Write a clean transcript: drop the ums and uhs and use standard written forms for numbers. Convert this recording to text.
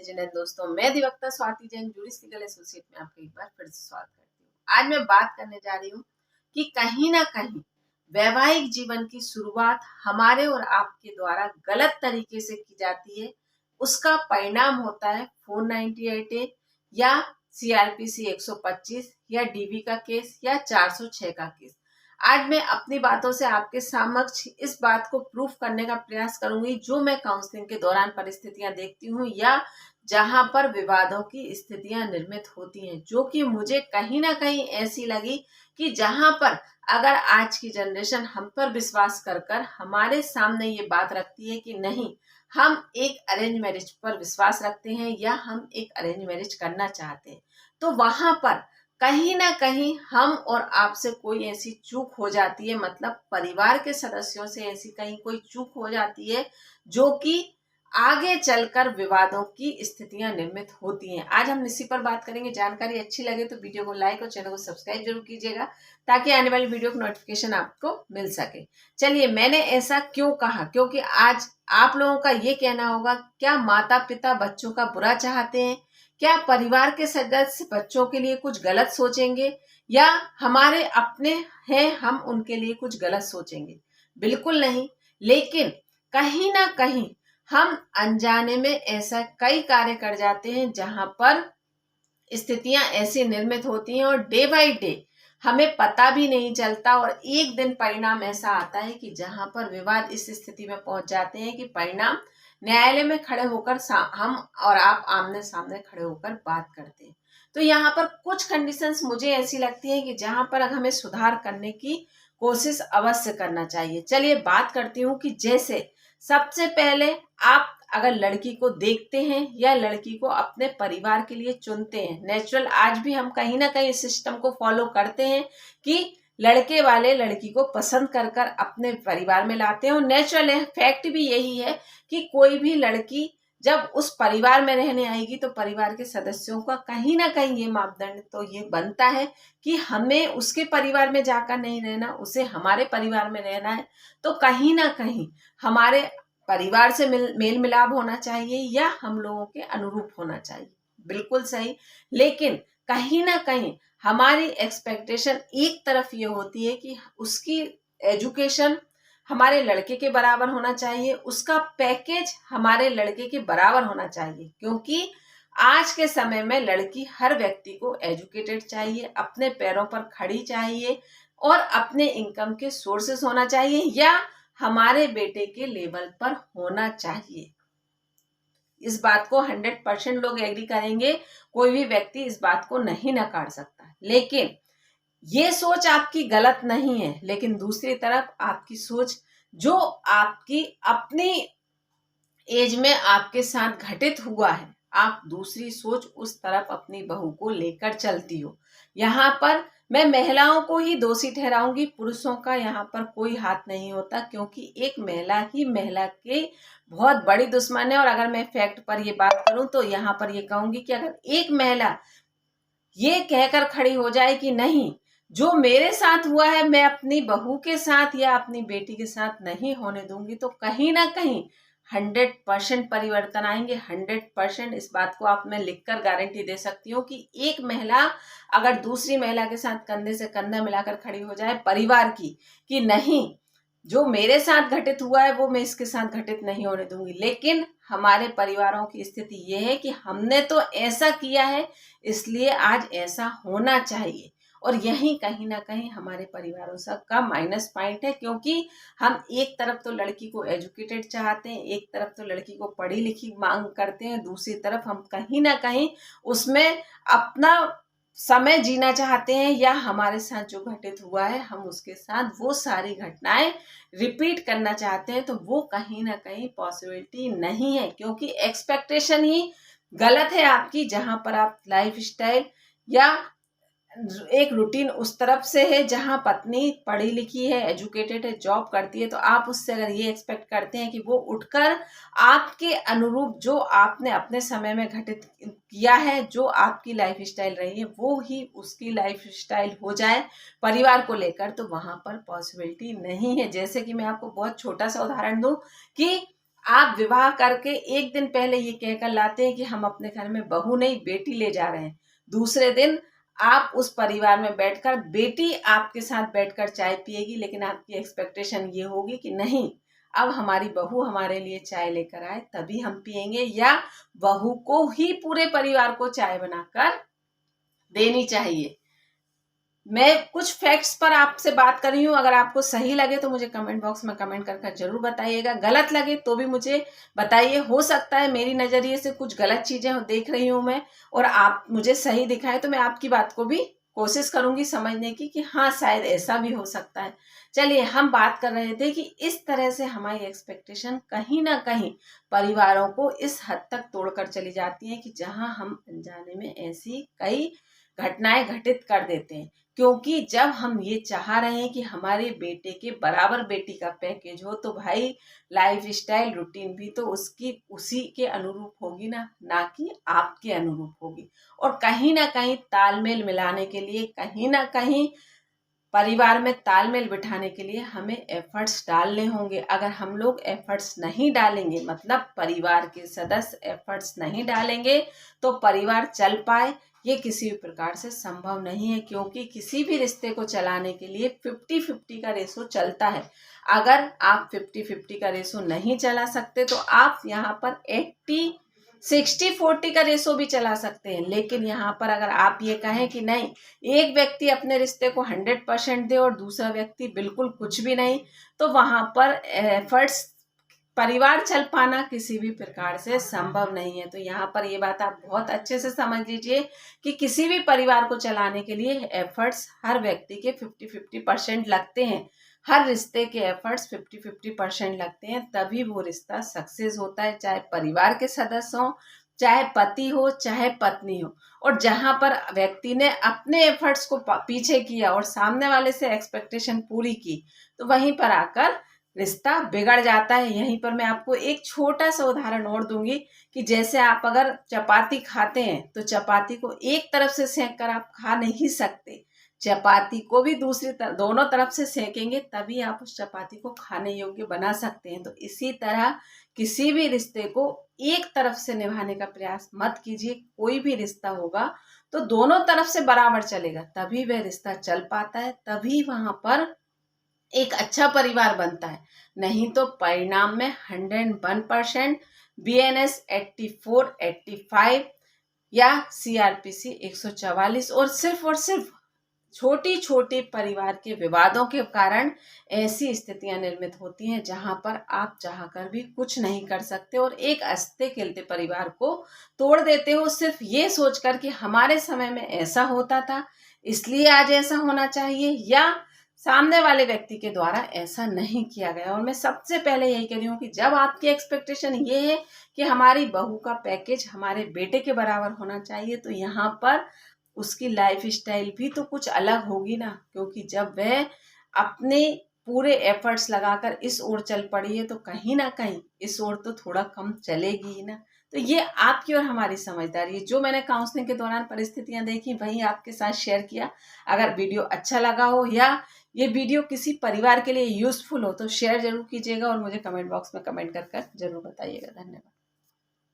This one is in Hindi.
जिन्हें दोस्तों मैं अधिवक्ता Swati Jain juris legal associate में आपका एक बार फिर से स्वागत करती हूँ। आज मैं बात करने जा रही हूँ कि कहीं ना कहीं वैवाहिक जीवन की शुरुआत हमारे और आपके द्वारा गलत तरीके से की जाती है। उसका परिणाम होता है 498A या CRPC 125 या DV का केस या 406 का केस। आज मैं अपनी बातों से आपके समक्ष इस बात को प्रूफ करने का प्रयास करूंगी जो मैं काउंसलिंग के दौरान परिस्थितियां देखती हूँ या जहां पर विवादों की स्थितियां निर्मित होती हैं, जो कि मुझे कहीं ना कहीं ऐसी लगी कि जहां पर अगर आज की जनरेशन हम पर विश्वास कर कर हमारे सामने ये बात रखती है कि नहीं, हम एक अरेंज मैरिज पर विश्वास रखते हैं या हम एक अरेंज मैरिज करना चाहते हैं, तो वहां पर कहीं ना कहीं हम और आपसे कोई ऐसी चूक हो जाती है, मतलब परिवार के सदस्यों से ऐसी कहीं कोई चूक हो जाती है जो कि आगे चलकर विवादों की स्थितियां निर्मित होती हैं। आज हम इसी पर बात करेंगे। जानकारी अच्छी लगे तो वीडियो को लाइक और चैनल को सब्सक्राइब जरूर कीजिएगा ताकि आने वाली वीडियो की नोटिफिकेशन आपको मिल सके। चलिए, मैंने ऐसा क्यों कहा, क्योंकि आज आप लोगों का ये कहना होगा, क्या माता पिता बच्चों का बुरा चाहते हैं? क्या परिवार के सदस्य बच्चों के लिए कुछ गलत सोचेंगे या हमारे अपने हैं, हम उनके लिए कुछ गलत सोचेंगे? बिल्कुल नहीं। लेकिन कहीं ना कहीं हम अनजाने में ऐसा कई कार्य कर जाते हैं जहां पर स्थितियां ऐसी निर्मित होती हैं और डे बाय डे हमें पता भी नहीं चलता और एक दिन परिणाम ऐसा आता है कि जहां पर विवाद इस स्थिति में पहुंच जाते हैं कि परिणाम न्यायालय में खड़े होकर हम और आप आमने सामने खड़े होकर बात करते हैं। तो यहाँ पर कुछ कंडीशंस मुझे ऐसी लगती है कि जहां पर हमें सुधार करने की कोशिश अवश्य करना चाहिए। चलिए बात करती हूँ कि जैसे सबसे पहले आप अगर लड़की को देखते हैं या लड़की को अपने परिवार के लिए चुनते हैं, नेचुरल आज भी हम कहीं ना कहीं सिस्टम को फॉलो करते हैं कि लड़के वाले लड़की को पसंद कर कर अपने परिवार में लाते हैं और नेचुरल है, फैक्ट भी यही है कि कोई भी लड़की जब उस परिवार में रहने आएगी तो परिवार के सदस्यों का कहीं ना कहीं ये मापदंड तो ये बनता है कि हमें उसके परिवार में जाकर नहीं रहना, उसे हमारे परिवार में रहना है। तो कहीं ना कहीं हमारे परिवार से मेल मिलाप होना चाहिए या हम लोगों के अनुरूप होना चाहिए, बिल्कुल सही। लेकिन कहीं ना कहीं हमारी एक्सपेक्टेशन एक तरफ ये होती है कि उसकी एजुकेशन हमारे लड़के के बराबर होना चाहिए, उसका पैकेज हमारे लड़के के बराबर होना चाहिए, क्योंकि आज के समय में लड़की हर व्यक्ति को एजुकेटेड चाहिए, अपने पैरों पर खड़ी चाहिए और अपने इनकम के सोर्सेस होना चाहिए या हमारे बेटे के लेवल पर होना चाहिए। इस बात को 100% लोग एग्री करेंगे, कोई भी व्यक्ति इस बात को नहीं नकार सकता। लेकिन ये सोच आपकी गलत नहीं है, लेकिन दूसरी तरफ आपकी सोच जो आपकी अपनी एज में आपके साथ घटित हुआ है, आप दूसरी सोच उस तरफ अपनी बहू को लेकर चलती हो। यहाँ पर मैं महिलाओं को ही दोषी ठहराऊंगी, पुरुषों का यहाँ पर कोई हाथ नहीं होता, क्योंकि एक महिला ही महिला के बहुत बड़ी दुश्मन है। और अगर मैं फैक्ट पर ये बात करूं तो यहाँ पर ये कहूंगी कि अगर एक महिला ये कहकर खड़ी हो जाए कि नहीं, जो मेरे साथ हुआ है मैं अपनी बहू के साथ या अपनी बेटी के साथ नहीं होने दूंगी, तो कहीं ना कहीं 100% परिवर्तन आएंगे। 100% इस बात को आप मैं लिखकर गारंटी दे सकती हूँ कि एक महिला अगर दूसरी महिला के साथ कंधे से कंधा मिलाकर खड़ी हो जाए परिवार की कि नहीं, जो मेरे साथ घटित हुआ है वो मैं इसके साथ घटित नहीं होने दूंगी। लेकिन हमारे परिवारों की स्थिति ये है कि हमने तो ऐसा किया है इसलिए आज ऐसा होना चाहिए, और यही कहीं ना कहीं हमारे परिवारों सब का माइनस पॉइंट है, क्योंकि हम एक तरफ तो लड़की को एजुकेटेड चाहते हैं, एक तरफ तो लड़की को पढ़ी लिखी मांग करते हैं, दूसरी तरफ हम कहीं ना कहीं उसमें अपना समय जीना चाहते हैं या हमारे साथ जो घटित हुआ है हम उसके साथ वो सारी घटनाएं रिपीट करना चाहते हैं। तो वो कहीं ना कहीं पॉसिबिलिटी नहीं है, क्योंकि एक्सपेक्टेशन ही गलत है आपकी, जहां पर आप लाइफ स्टाइल या एक रूटीन उस तरफ से है जहां पत्नी पढ़ी लिखी है, एजुकेटेड है, जॉब करती है, तो आप उससे अगर ये एक्सपेक्ट करते हैं कि वो उठकर आपके अनुरूप जो आपने अपने समय में घटित किया है, जो आपकी लाइफ स्टाइल रही है, वो ही उसकी लाइफ स्टाइल हो जाए परिवार को लेकर, तो वहां पर पॉसिबिलिटी नहीं है। जैसे कि मैं आपको बहुत छोटा सा उदाहरण दूं कि आप विवाह करके एक दिन पहले ये कहकर लाते हैं कि हम अपने घर में बहू नहीं बेटी ले जा रहे हैं, दूसरे दिन आप उस परिवार में बैठकर बेटी आपके साथ बैठकर चाय पिएगी, लेकिन आपकी एक्सपेक्टेशन ये होगी कि नहीं, अब हमारी बहू हमारे लिए चाय लेकर आए तभी हम पिएंगे, या बहू को ही पूरे परिवार को चाय बनाकर देनी चाहिए। मैं कुछ फैक्ट्स पर आपसे बात कर रही हूँ, अगर आपको सही लगे तो मुझे कमेंट बॉक्स में कमेंट कर जरूर बताइएगा, गलत लगे तो भी मुझे बताइए। हो सकता है मेरी नज़रिए से कुछ गलत चीज़ें देख रही हूँ मैं, और आप मुझे सही दिखाए तो मैं आपकी बात को भी कोशिश करूंगी समझने की कि हाँ शायद ऐसा भी हो सकता है। चलिए, हम बात कर रहे थे कि इस तरह से हमारी एक्सपेक्टेशन कहीं ना कहीं परिवारों को इस हद तक तोड़कर चली जाती है कि जहां हम अनजाने में ऐसी कई घटनाएं घटित कर देते हैं। क्योंकि जब हम ये चाह रहे हैं कि हमारे बेटे के बराबर बेटी का पैकेज हो, तो भाई लाइफ स्टाइल रूटीन भी तो उसकी उसी के अनुरूप होगी ना कि आपके अनुरूप होगी। और कहीं ना कहीं तालमेल मिलाने के लिए, कहीं ना कहीं परिवार में तालमेल बिठाने के लिए हमें एफर्ट्स डालने होंगे। अगर हम लोग एफर्ट्स नहीं डालेंगे, मतलब परिवार के सदस्य एफर्ट्स नहीं डालेंगे, तो परिवार चल पाए ये किसी भी प्रकार से संभव नहीं है। क्योंकि किसी भी रिश्ते को चलाने के लिए 50-50 का रेशो चलता है। अगर आप 50-50 का रेशो नहीं चला सकते तो आप यहाँ पर 60-40 का रेशो भी चला सकते हैं। लेकिन यहाँ पर अगर आप ये कहें कि नहीं, एक व्यक्ति अपने रिश्ते को 100% दे और दूसरा व्यक्ति बिल्कुल कुछ भी नहीं, तो वहाँ पर एफर्ट्स परिवार चल पाना किसी भी प्रकार से संभव नहीं है। तो यहाँ पर ये बात आप बहुत अच्छे से समझ लीजिए कि किसी भी परिवार को चलाने के लिए एफर्ट्स हर व्यक्ति के 50-50% लगते हैं। हर रिश्ते के एफर्ट्स 50-50% लगते हैं, तभी वो रिश्ता सक्सेस होता है, चाहे परिवार के सदस्य हो, चाहे पति हो, चाहे पत्नी हो। और जहाँ पर व्यक्ति ने अपने एफर्ट्स को पीछे किया और सामने वाले से एक्सपेक्टेशन पूरी की, तो वहीं पर आकर रिश्ता बिगड़ जाता है। यहीं पर मैं आपको एक छोटा सा उदाहरण और दूंगी कि जैसे आप अगर चपाती खाते हैं तो चपाती को एक तरफ से सेंक कर आप खा नहीं सकते, चपाती को भी दूसरी तरफ, दोनों तरफ से सेकेंगे तभी आप उस चपाती को खाने योग्य बना सकते हैं। तो इसी तरह किसी भी रिश्ते को एक तरफ से निभाने का प्रयास मत कीजिए। कोई भी रिश्ता होगा तो दोनों तरफ से बराबर चलेगा, तभी वह रिश्ता चल पाता है, तभी वहां पर एक अच्छा परिवार बनता है। नहीं तो परिणाम में 101% BNS 84, 85 या CRPC 144 और सिर्फ छोटी छोटी परिवार के विवादों के कारण ऐसी स्थितियां निर्मित होती हैं जहां पर आप चाहकर भी कुछ नहीं कर सकते और एक हंसते खेलते परिवार को तोड़ देते हो, सिर्फ ये सोचकर कि हमारे समय में ऐसा होता था इसलिए आज ऐसा होना चाहिए, या सामने वाले व्यक्ति के द्वारा ऐसा नहीं किया गया। और मैं सबसे पहले यही कह रही हूँ कि जब आपकी एक्सपेक्टेशन ये है कि हमारी बहू का पैकेज हमारे बेटे के बराबर होना चाहिए, तो यहाँ पर उसकी लाइफ स्टाइल भी तो कुछ अलग होगी ना। क्योंकि जब वह अपने पूरे एफर्ट्स लगाकर इस ओर चल पड़ी है, तो कहीं ना कहीं इस ओर तो थोड़ा कम चलेगी ही ना। तो ये आपकी और हमारी समझदारी है। जो मैंने काउंसलिंग के दौरान परिस्थितियां देखी वही आपके साथ शेयर किया। अगर वीडियो अच्छा लगा हो या ये वीडियो किसी परिवार के लिए यूजफुल हो तो शेयर जरूर कीजिएगा और मुझे कमेंट बॉक्स में कमेंट कर जरूर बताइएगा। धन्यवाद।